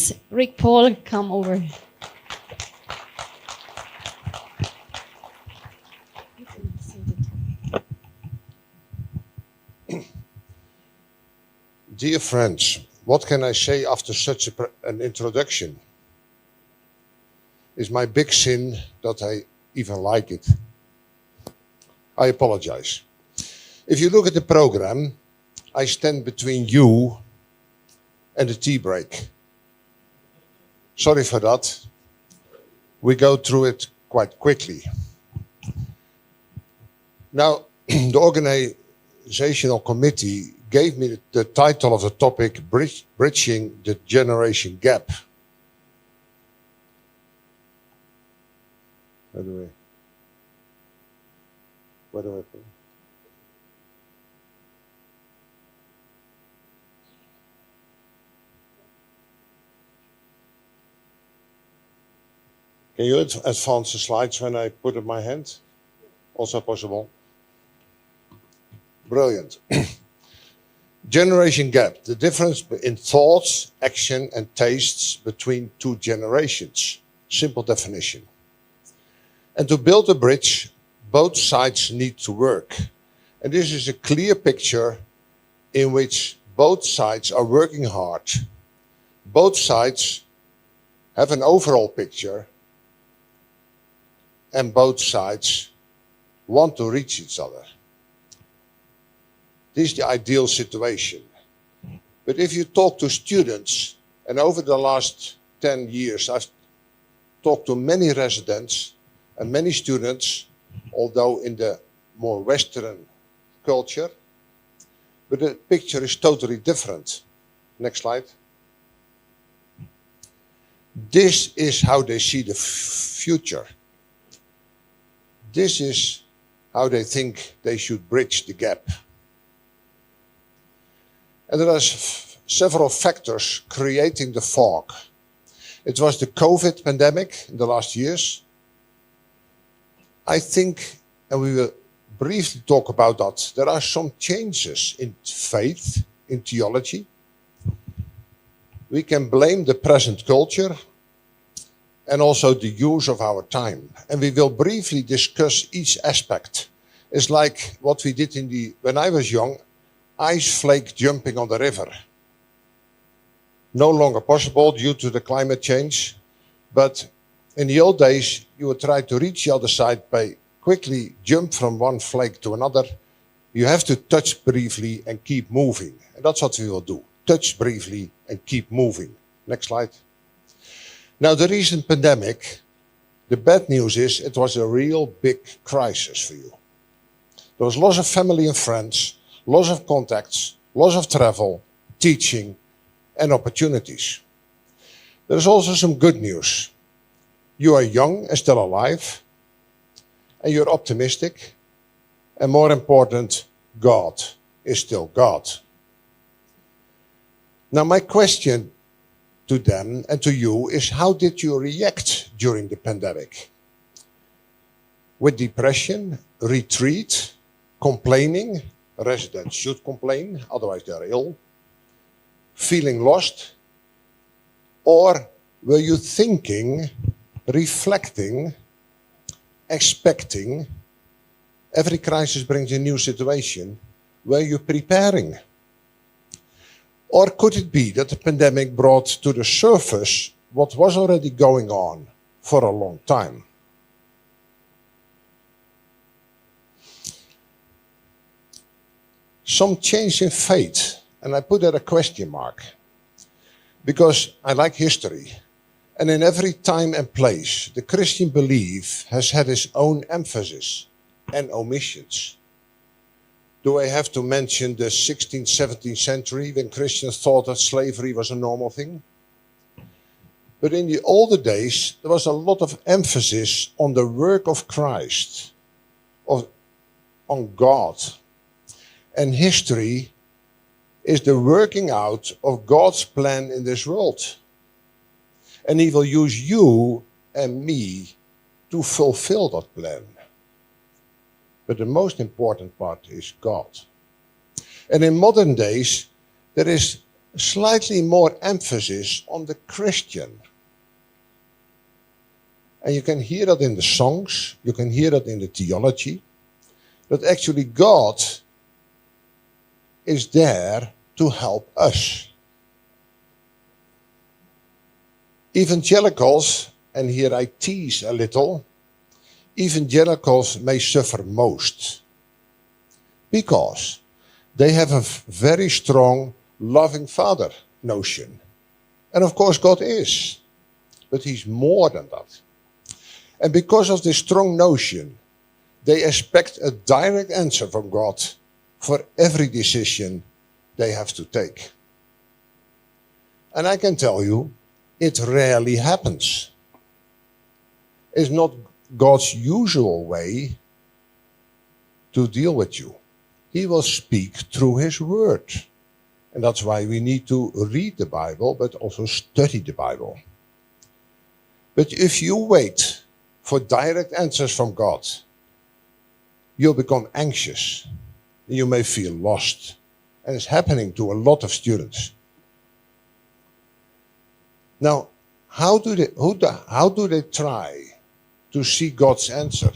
please, Rick Paul, come over. Dear friends, what can I say after such an introduction? It's my big sin that I even like it. I apologize. If you look at the program, I stand between you and the tea break. Sorry for that. We go through it quite quickly. Now, the organizational committee gave me the title of the topic, Bridging the Generation Gap. Where do I put it? Can you advance the slides when I put up my hand? Also possible. Brilliant. Generation gap, the difference in thoughts, action, and tastes between two generations. Simple definition. And to build a bridge, both sides need to work. And this is a clear picture in which both sides are working hard. Both sides have an overall picture, and both sides want to reach each other. This is the ideal situation. But if you talk to students, and over the last 10 years, I've talked to many residents and many students, although in the more Western culture, but the picture is totally different. Next slide. This is how they see the future. This is how they think they should bridge the gap. And there are several factors creating the fog. It was the COVID pandemic in the last years. I think, and we will briefly talk about that, there are some changes in faith, in theology. We can blame the present culture and also the use of our time. And we will briefly discuss each aspect. It's like what we did when I was young, ice flake jumping on the river. No longer possible due to the climate change. But in the old days, you would try to reach the other side by quickly jump from one flake to another. You have to touch briefly and keep moving. And that's what we will do. Touch briefly and keep moving. Next slide. Now, the recent pandemic, the bad news is it was a real big crisis for you. There was loss of family and friends, loss of contacts, loss of travel, teaching, and opportunities. There's also some good news. You are young and still alive, and you're optimistic, and more important, God is still God. Now, my question to them and to you is, how did you react during the pandemic? With depression, retreat, complaining? Residents should complain, otherwise they're ill. Feeling lost? Or were you thinking, reflecting, expecting? Every crisis brings a new situation. Were you preparing? Or could it be that the pandemic brought to the surface what was already going on for a long time? Some change in faith, and I put there a question mark, because I like history. And in every time and place, the Christian belief has had its own emphasis and omissions. Do I have to mention the 16th, 17th century when Christians thought that slavery was a normal thing? But in the older days, there was a lot of emphasis on the work of Christ, on God. And history is the working out of God's plan in this world. And He will use you and me to fulfill that plan. But the most important part is God. And in modern days, there is slightly more emphasis on the Christian. And you can hear that in the songs, you can hear that in the theology, that actually God is there to help us. Evangelicals, and here I tease a little, evangelicals may suffer most because they have a very strong loving Father notion. And of course God is, but He's more than that. And because of this strong notion, they expect a direct answer from God for every decision they have to take. And I can tell you, it rarely happens. It's not God's usual way to deal with you. He will speak through His Word. And that's why we need to read the Bible, but also study the Bible. But if you wait for direct answers from God, you'll become anxious. You may feel lost. And it's happening to a lot of students. Now, how do they try to see God's answer,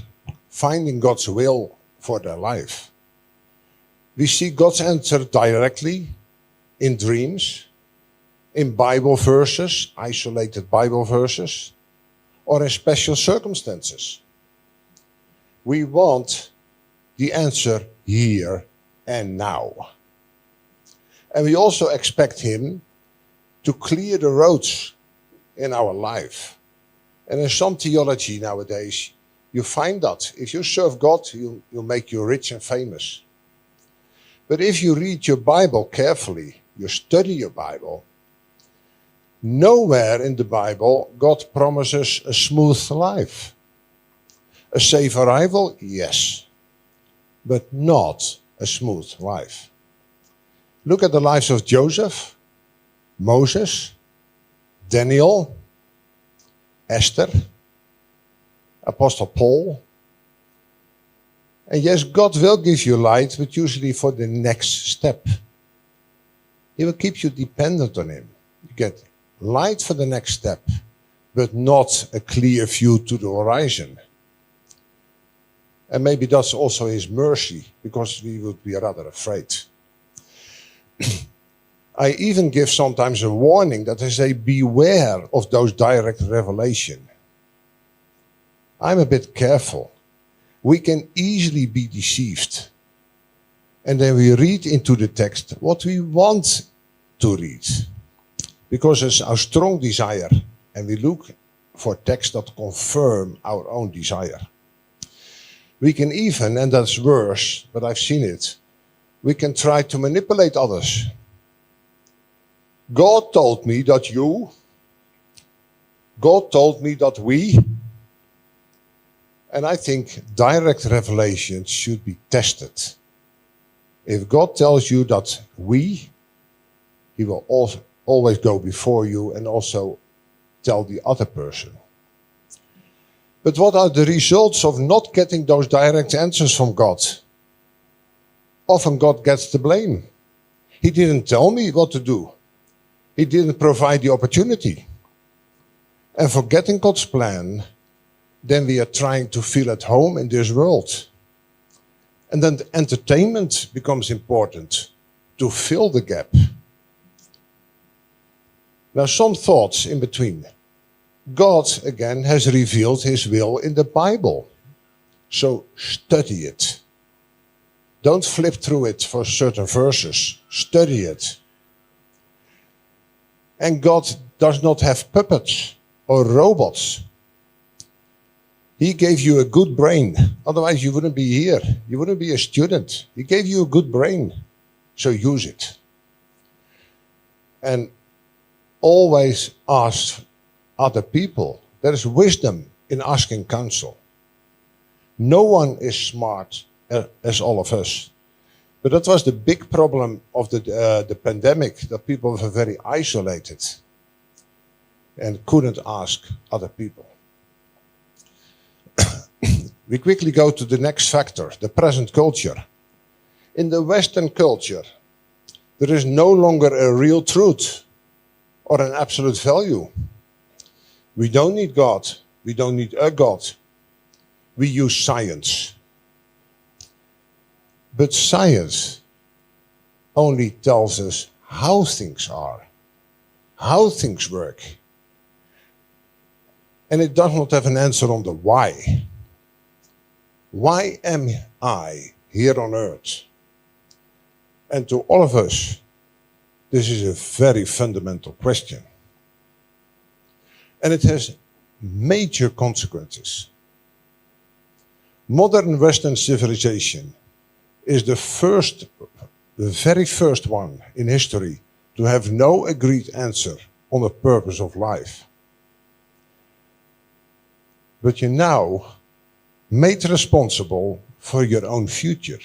finding God's will for their life? We see God's answer directly in dreams, in Bible verses, isolated Bible verses, or in special circumstances. We want the answer here and now. And we also expect Him to clear the roads in our life. And in some theology nowadays, you find that. If you serve God, He'll make you rich and famous. But if you read your Bible carefully, you study your Bible, nowhere in the Bible God promises a smooth life. A safe arrival, yes, but not a smooth life. Look at the lives of Joseph, Moses, Daniel, Esther, Apostle Paul. And yes, God will give you light, but usually for the next step. He will keep you dependent on Him. You get light for the next step, but not a clear view to the horizon. And maybe that's also His mercy, because we would be rather afraid. I even give sometimes a warning that I say, beware of those direct revelation. I'm a bit careful. We can easily be deceived. And then we read into the text what we want to read. Because it's our strong desire. And we look for texts that confirm our own desire. We can even, and that's worse, but I've seen it, we can try to manipulate others. God told me that you, God told me that we, and I think direct revelation should be tested. If God tells you that we, He will always go before you and also tell the other person. But what are the results of not getting those direct answers from God? Often God gets the blame. He didn't tell me what to do. He didn't provide the opportunity. And forgetting God's plan, then we are trying to feel at home in this world. And then the entertainment becomes important to fill the gap. Now, some thoughts in between. God, again, has revealed His will in the Bible. So study it. Don't flip through it for certain verses. Study it. And God does not have puppets or robots. He gave you a good brain. Otherwise, you wouldn't be here. You wouldn't be a student. He gave you a good brain. So use it. And always ask other people. There is wisdom in asking counsel. No one is smart as all of us. But that was the big problem of the pandemic, that people were very isolated and couldn't ask other people. We quickly go to the next factor, the present culture. In the Western culture, There is no longer a real truth or an absolute value. We don't need God. We don't need a God. We use science. But science only tells us how things are, how things work. And it does not have an answer on the why. Why am I here on earth? And to all of us, this is a very fundamental question. And it has major consequences. Modern Western civilization is the very first one in history to have no agreed answer on the purpose of life. But you're now made responsible for your own future.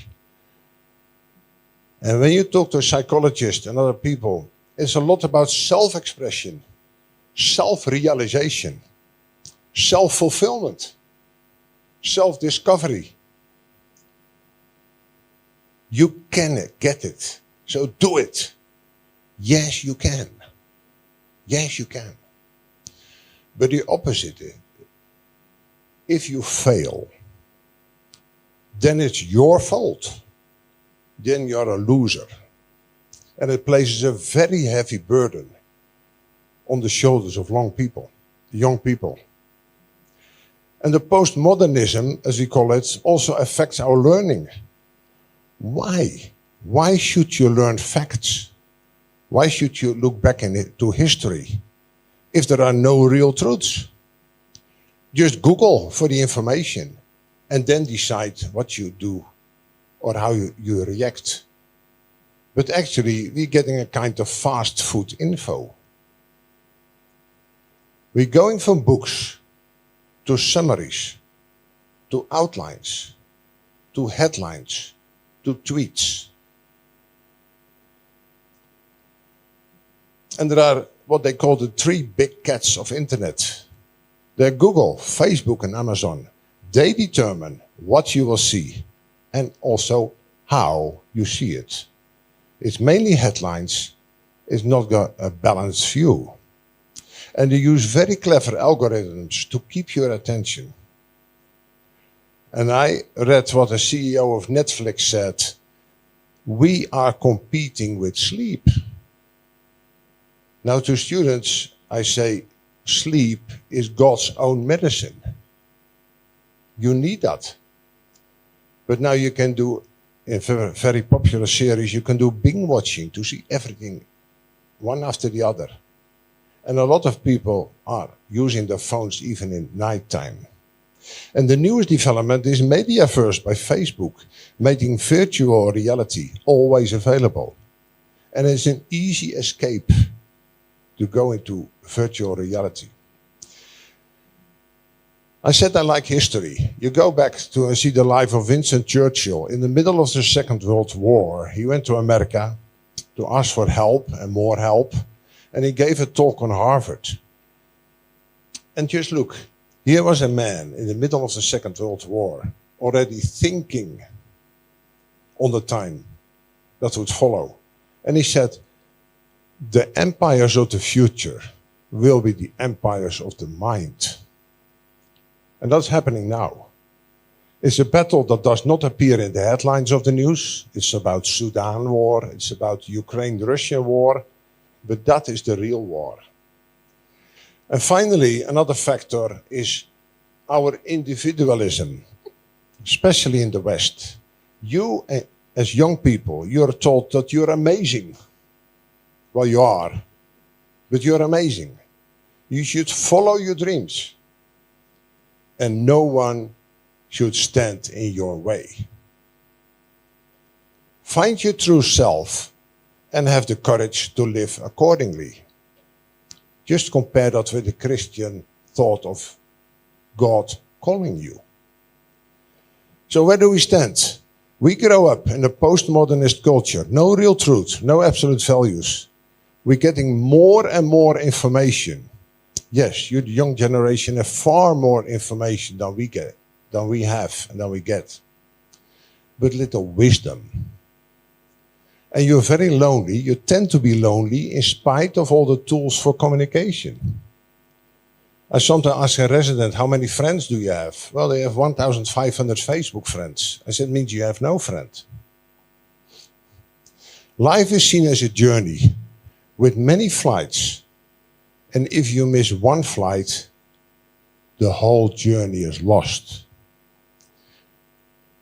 And when you talk to psychologists and other people, it's a lot about self-expression, self-realization, self-fulfillment, self-discovery. You can get it, so do it. Yes, you can. Yes, you can. But the opposite is, if you fail, then it's your fault. Then you're a loser. And it places a very heavy burden on the shoulders of young people. And the postmodernism, as we call it, also affects our learning. Why? Why should you learn facts? Why should you look back into history if there are no real truths? Just Google for the information and then decide what you do or how you react. But actually, we're getting a kind of fast food info. We're going from books to summaries, to outlines, to headlines, to tweets. And there are what they call the three big cats of internet. They're Google, Facebook, and Amazon. They determine what you will see and also how you see it. It's mainly headlines. It's not got a balanced view. And they use very clever algorithms to keep your attention. And I read what the CEO of Netflix said. We are competing with sleep. Now to students, I say, sleep is God's own medicine. You need that. But now you can do, in a very popular series, you can do binge watching to see everything one after the other. And a lot of people are using their phones even in nighttime. And the newest development is Mediaverse by Facebook, making virtual reality always available. And it's an easy escape to go into virtual reality. I said I like history. You go back to and see the life of Winston Churchill. In the middle of the Second World War, he went to America to ask for help and more help. And he gave a talk on Harvard. And just look, here was a man in the middle of the Second World War, already thinking on the time that would follow. And he said, the empires of the future will be the empires of the mind. And that's happening now. It's a battle that does not appear in the headlines of the news. It's about Sudan war, it's about Ukraine-Russia war, but that is the real war. And finally, another factor is our individualism, especially in the West. You, as young people, you're told that you're amazing. Well, you are, but you're amazing. You should follow your dreams. And no one should stand in your way. Find your true self and have the courage to live accordingly. Just compare that with the Christian thought of God calling you. So where do we stand? We grow up in a postmodernist culture. No real truth, no absolute values. We're getting more and more information. Yes, you, the young generation, have far more information than we get, than we have, and than we get. But little wisdom. and you're very lonely, you tend to be lonely in spite of all the tools for communication. I sometimes ask a resident, how many friends do you have? Well, they have 1,500 Facebook friends. I said, it means you have no friend. Life is seen as a journey with many flights. And if you miss one flight, the whole journey is lost.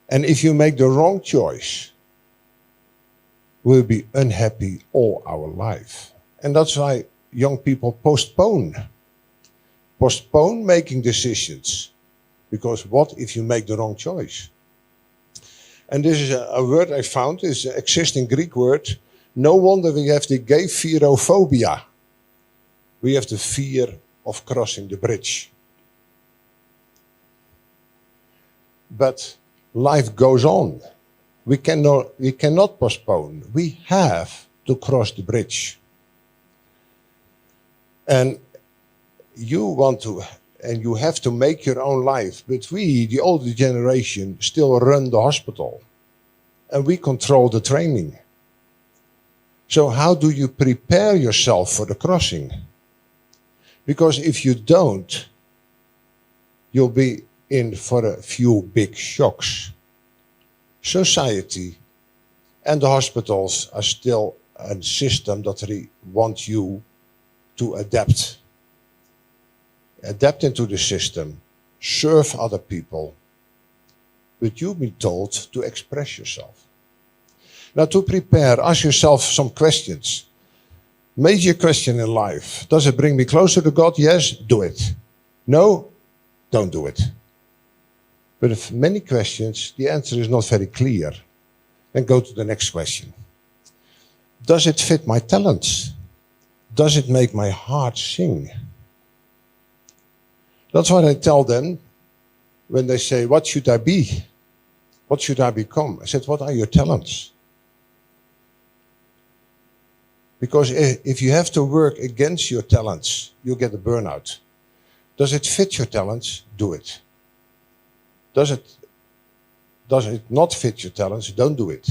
And if you make the wrong choice, we'll be unhappy all our life. And that's why young people postpone making decisions. Because what if you make the wrong choice? And this is a word I found, is an existing Greek word. No wonder we have the gay fearophobia. We have the fear of crossing the bridge. But life goes on. We cannot postpone. We have to cross the bridge. And you want to, and you have to make your own life. But we, the older generation, still run the hospital. And we control the training. So how do you prepare yourself for the crossing? Because if you don't, you'll be in for a few big shocks. Society and the hospitals are still a system that want you to adapt. Adapt into the system, serve other people, but you've been told to express yourself. Now to prepare, ask yourself some questions. Major question in life. Does it bring me closer to God? Yes, do it. No, don't do it. But if many questions, the answer is not very clear. Then go to the next question. Does it fit my talents? Does it make my heart sing? That's what I tell them when they say, what should I be? What should I become? I said, what are your talents? Because if you have to work against your talents, you'll get a burnout. Does it fit your talents? Do it. Does it not fit your talents? Don't do it.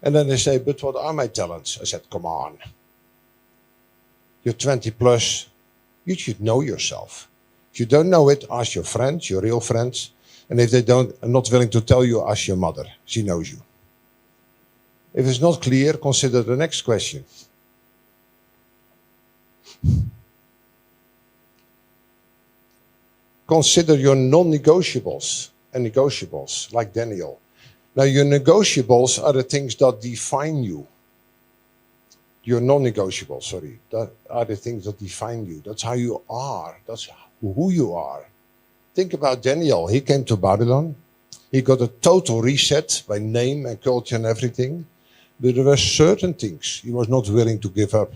And then they say, but what are my talents? I said, come on. You're 20 plus. You should know yourself. If you don't know it, ask your friends, your real friends. And if they are not willing to tell you, ask your mother. She knows you. If it's not clear, consider the next question. Consider your non-negotiables and negotiables, like Daniel. Now, your negotiables are the things that define you. Your non-negotiables, sorry, that are the things that define you. That's how you are. That's who you are. Think about Daniel. He came to Babylon. He got a total reset by name and culture and everything. But there were certain things he was not willing to give up.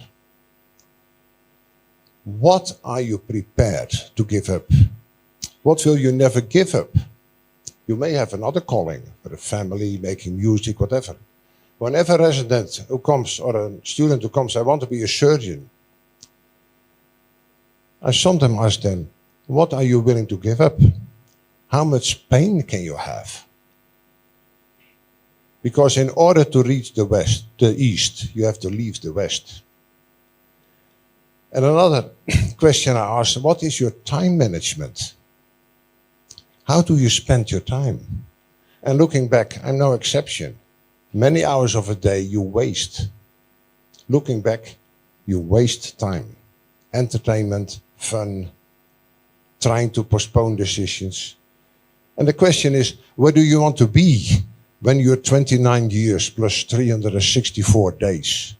What are you prepared to give up? What will you never give up? You may have another calling, for a family, making music, whatever. Whenever a resident who comes, or a student who comes, I want to be a surgeon. I sometimes ask them, what are you willing to give up? How much pain can you have? Because in order to reach the east, you have to leave the west. And another question I asked, what is your time management? How do you spend your time? And looking back, I'm no exception. Many hours of a day you waste. Looking back, you waste time. Entertainment, fun, trying to postpone decisions. And the question is, where do you want to be when you're 29 years plus 364 days?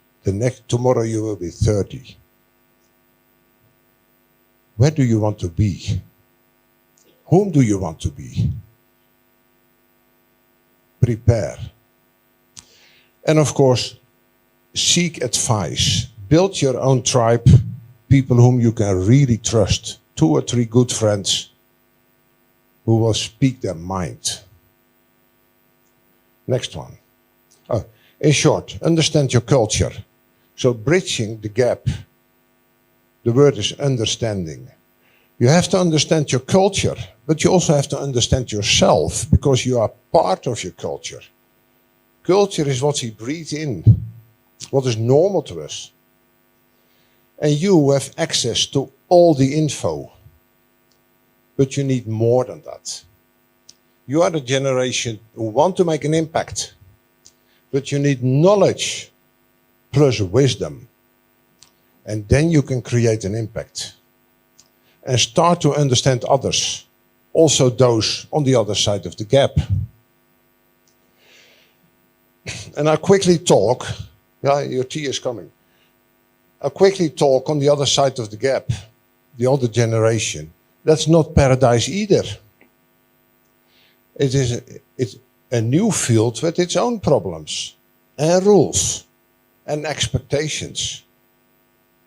Tomorrow you will be 30. Where do you want to be? Whom do you want to be? Prepare. And of course, seek advice. Build your own tribe, people whom you can really trust. 2 or 3 good friends who will speak their mind. Next one. In short, understand your culture. So bridging the gap, the word is understanding. You have to understand your culture, but you also have to understand yourself because you are part of your culture. Culture is what we breathe in, what is normal to us. And you have access to all the info. But you need more than that. You are the generation who want to make an impact. But you need knowledge plus wisdom. And then you can create an impact. And start to understand others. Also those on the other side of the gap. And I'll quickly talk. Yeah, your tea is coming. I'll quickly talk on the other side of the gap. The older generation. That's not paradise either. It's a new field with its own problems and rules and expectations.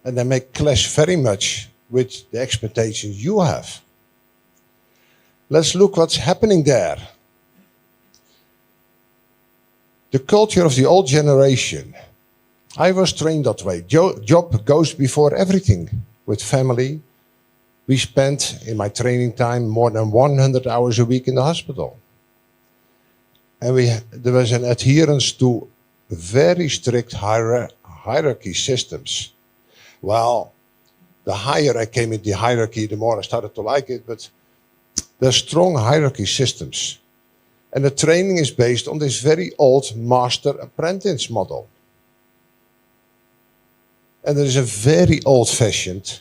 And they may clash very much with the expectations you have. Let's look what's happening there. The culture of the old generation. I was trained that way. Job goes before everything. With family. We spent, in my training time, more than 100 hours a week in the hospital. And there was an adherence to very strict hierarchy systems. Well, the higher I came in the hierarchy, the more I started to like it, but there's strong hierarchy systems. And the training is based on this very old master-apprentice model. And there is a very old-fashioned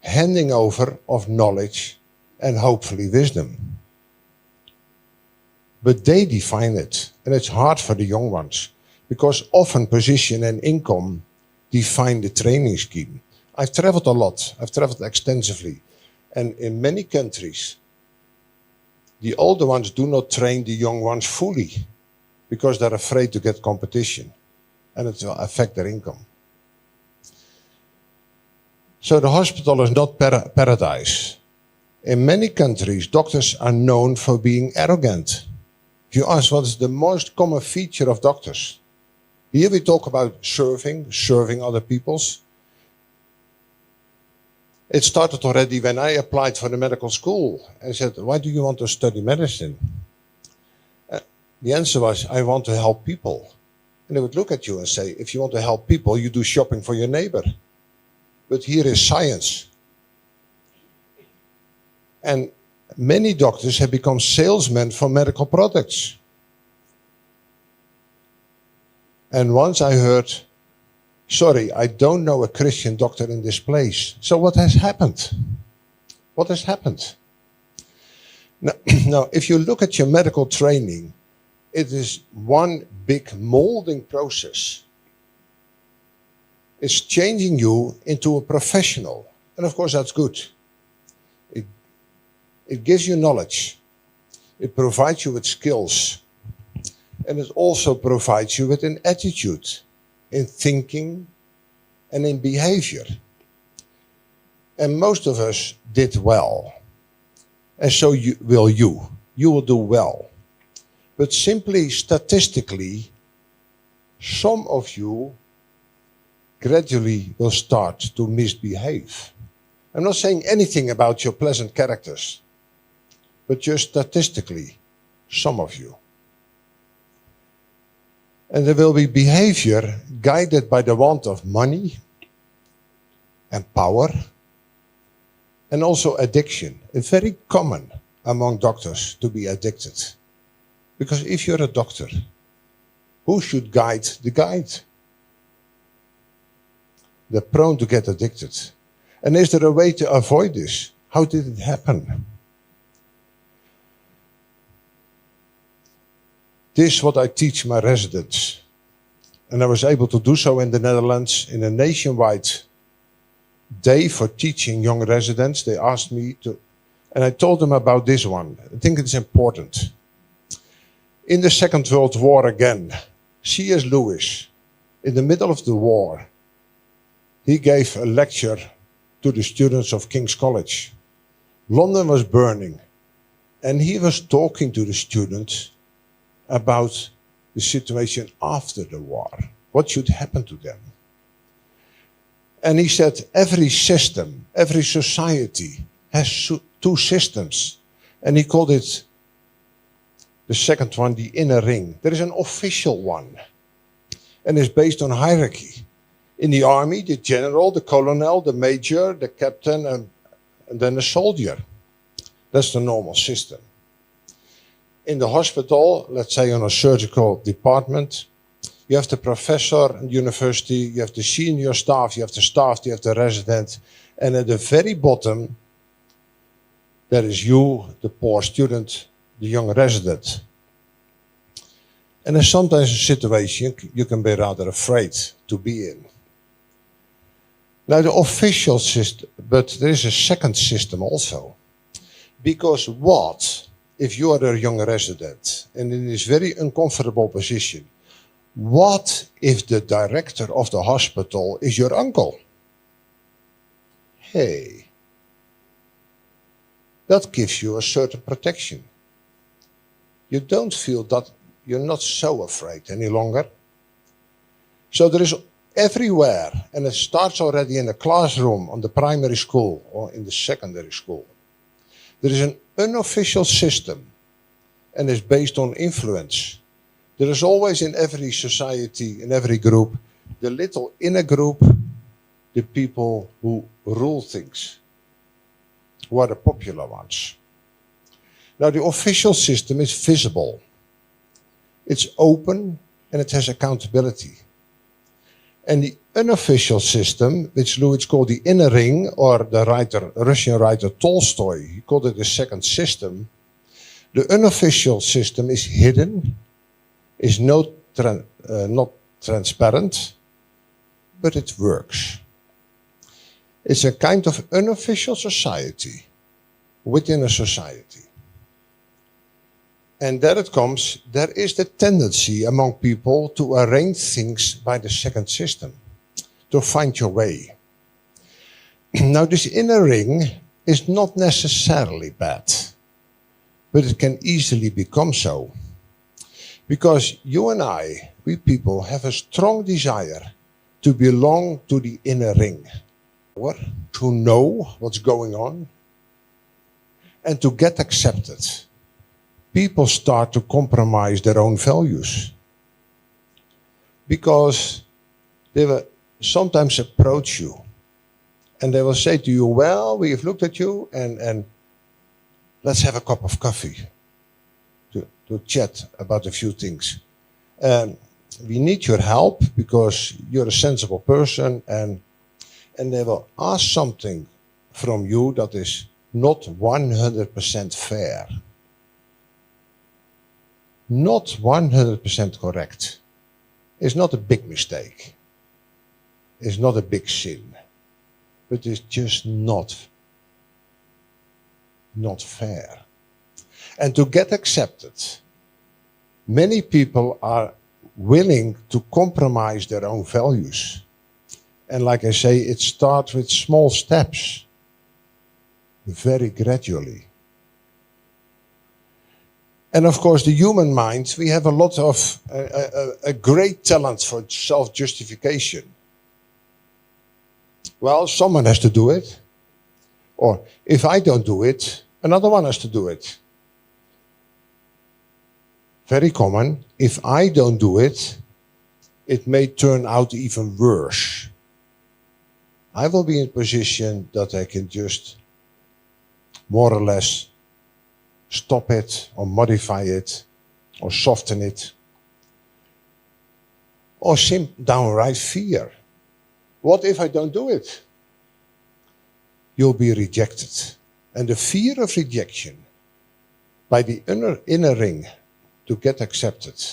handing over of knowledge and hopefully wisdom. But they define it, and it's hard for the young ones, because often position and income define the training scheme. I've traveled a lot, I've traveled extensively, and in many countries, the older ones do not train the young ones fully, because they're afraid to get competition, and it will affect their income. So the hospital is not paradise. In many countries, doctors are known for being arrogant. If you ask what is the most common feature of doctors, here we talk about serving other people's. It started already when I applied for the medical school and said, why do you want to study medicine? The answer was, I want to help people. And they would look at you and say, if you want to help people, you do shopping for your neighbor. But here is science. And many doctors have become salesmen for medical products. And once I heard, sorry, I don't know a Christian doctor in this place. So what has happened? What has happened? Now, if you look at your medical training, it is one big molding process. It's changing you into a professional. And of course, that's good. It gives you knowledge. It provides you with skills. And it also provides you with an attitude in thinking and in behavior. And most of us did well. And so will you. You will do well. But simply statistically, some of you gradually will start to misbehave. I'm not saying anything about your pleasant characters, but just statistically, some of you. And there will be behavior guided by the want of money and power and also addiction. It's very common among doctors to be addicted. Because if you're a doctor, who should guide the guide? They're prone to get addicted. And is there a way to avoid this? How did it happen? This is what I teach my residents. And I was able to do so in the Netherlands in a nationwide day for teaching young residents. They asked me to, and I told them about this one. I think it's important. In the Second World War again, C.S. Lewis, in the middle of the war, he gave a lecture to the students of King's College. London was burning, and he was talking to the students about the situation after the war. What should happen to them? And he said, every system, every society has two systems. And he called it The second one, the inner ring. There is an official one, and it's based on hierarchy. In the army, the general, the colonel, the major, the captain, and then the soldier. That's the normal system. In the hospital, let's say on a surgical department, you have the professor in university, you have the senior staff, you have the resident, and at the very bottom, there is you, the poor student, the young resident. And there's sometimes a situation you can be rather afraid to be in. Now the official system, but there is a second system also. Because what if you are a young resident and in this very uncomfortable position, what if the director of the hospital is your uncle? Hey, that gives you a certain protection. You don't feel that you're not so afraid any longer. So there is everywhere, and it starts already in the classroom, on the primary school or in the secondary school. There is an unofficial system, and it's based on influence. There is always in every society, in every group, the little inner group, the people who rule things, who are the popular ones. Now the official system is visible. It's open and it has accountability. And the unofficial system, which Louis called the inner ring, or the Russian writer Tolstoy, he called it the second system. The unofficial system is hidden, is not transparent, but it works. It's a kind of unofficial society within a society. And there it comes, there is the tendency among people to arrange things by the second system, to find your way. Now this inner ring is not necessarily bad, but it can easily become so. Because you and I, we people, have a strong desire to belong to the inner ring. To know what's going on and to get accepted. People start to compromise their own values. Because they will sometimes approach you and they will say to you, well, we have looked at you and let's have a cup of coffee to chat about a few things. We need your help because you're a sensible person, and they will ask something from you that is not 100% fair. Not 100% correct. It's not a big mistake. It's not a big sin. But it's just not fair. And to get accepted, many people are willing to compromise their own values. And like I say, it starts with small steps, very gradually. And of course, the human mind, we have a lot of, a great talent for self-justification. Well, someone has to do it. Or if I don't do it, another one has to do it. Very common. If I don't do it, it may turn out even worse. I will be in a position that I can just more or less stop it or modify it or soften it. Or downright fear. What if I don't do it? You'll be rejected. And the fear of rejection by the inner ring to get accepted,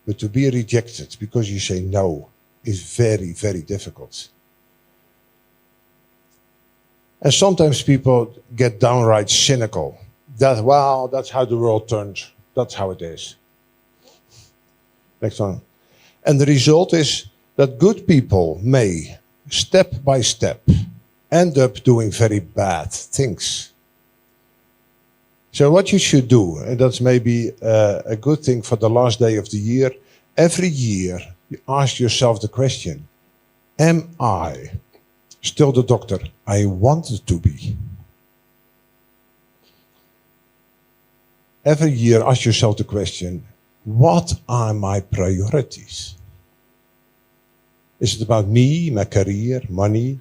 but to be rejected because you say no is very, very difficult. And sometimes people get downright cynical. That, well, that's how the world turns. That's how it is. Next one. And the result is that good people may, step by step, end up doing very bad things. So what you should do, and that's maybe a good thing for the last day of the year, every year you ask yourself the question, am I still the doctor I wanted to be? every year ask yourself the question, what are my priorities? Is it about me, my career, money?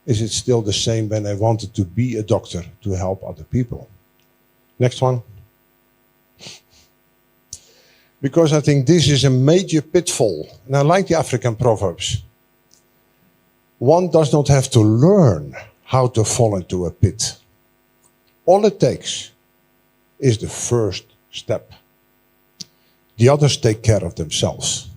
Is it still the same when I wanted to be a doctor to help other people? Next one. Because I think this is a major pitfall. And I like the African proverbs. One does not have to learn how to fall into a pit. All it takes is the first step. The others take care of themselves.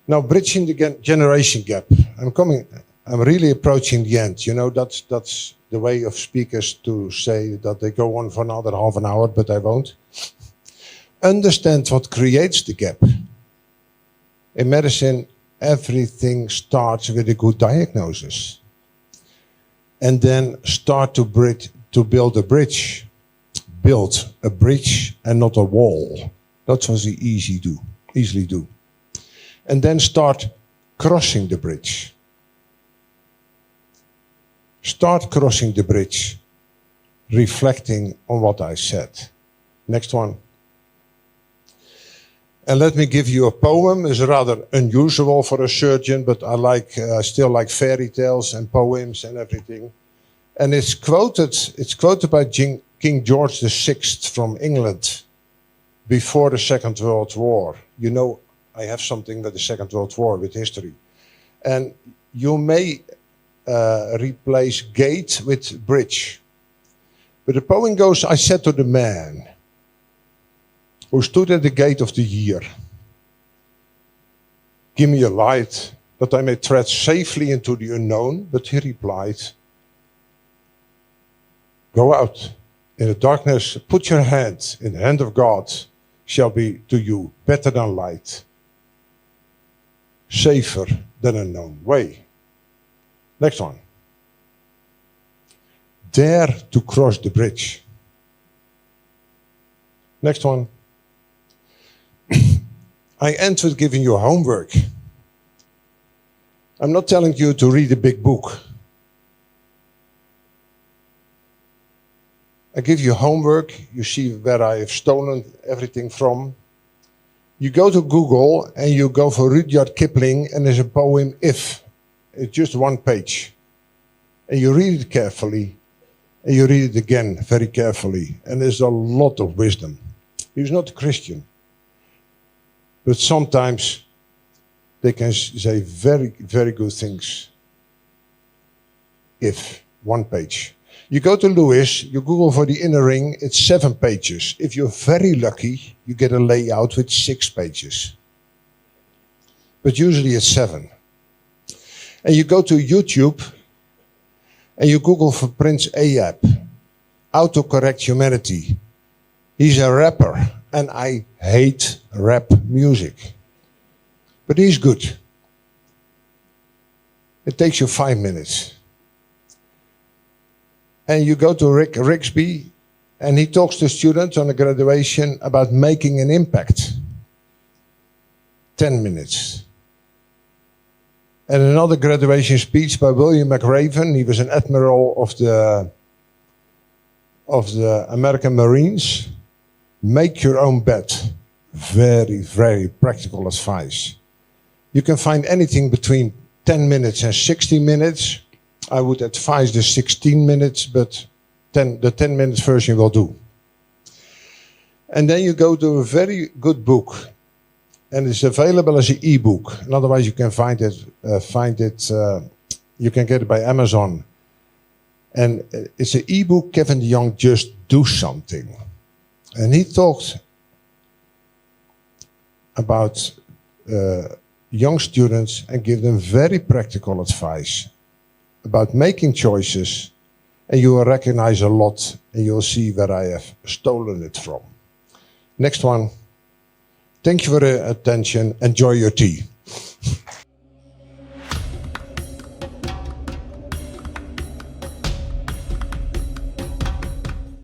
Now, bridging the generation gap. I'm really approaching the end. You know, that's the way of speakers to say that they go on for another half an hour, but I won't. Understand what creates the gap. In medicine, everything starts with a good diagnosis. And then start to build a bridge. Build a bridge and not a wall. That's what we easily do. And then start crossing the bridge. Start crossing the bridge, reflecting on what I said. Next one. And let me give you a poem. It's rather unusual for a surgeon, but I still like fairy tales and poems and everything. And it's quoted by King George VI from England before the Second World War. You know, I have something with the Second World War, with history. And you may replace gate with bridge. But the poem goes, I said to the man who stood at the gate of the year, give me a light that I may tread safely into the unknown. But he replied, go out in the darkness, put your hand in the hand of God, shall be to you better than light, safer than a known way. Next one. Dare to cross the bridge. Next one. I end with giving you homework. I'm not telling you to read a big book. I give you homework. You see where I have stolen everything from. You go to Google and you go for Rudyard Kipling, and there's a poem, If. It's just one page. And you read it carefully, and you read it again very carefully. And there's a lot of wisdom. He's not a Christian. But sometimes they can say very, very good things. If, one page. You go to Lewis, you Google for the inner ring, it's 7 pages. If you're very lucky, you get a layout with 6 pages. But usually it's 7. And you go to YouTube, and you Google for Prince Ahab, autocorrect humanity. He's a rapper, and I hate rap music. But he's good. It takes you 5 minutes. And you go to Rick Rigsby, and he talks to students on a graduation about making an impact. 10 minutes. And another graduation speech by William McRaven. He was an admiral of the American Marines. Make your own bed. Very, very practical advice. You can find anything between 10 minutes and 60 minutes. I would advise the 16 minutes, but the 10 minutes version will do. And then you go to a very good book, and it's available as an e-book. And otherwise, you can find it. You can get it by Amazon. And it's an e-book. Kevin DeYoung, Just Do Something. And he talked about young students and give them very practical advice about making choices, and you will recognize a lot, and you'll see where I have stolen it from. Next one. Thank you for your attention. Enjoy your tea.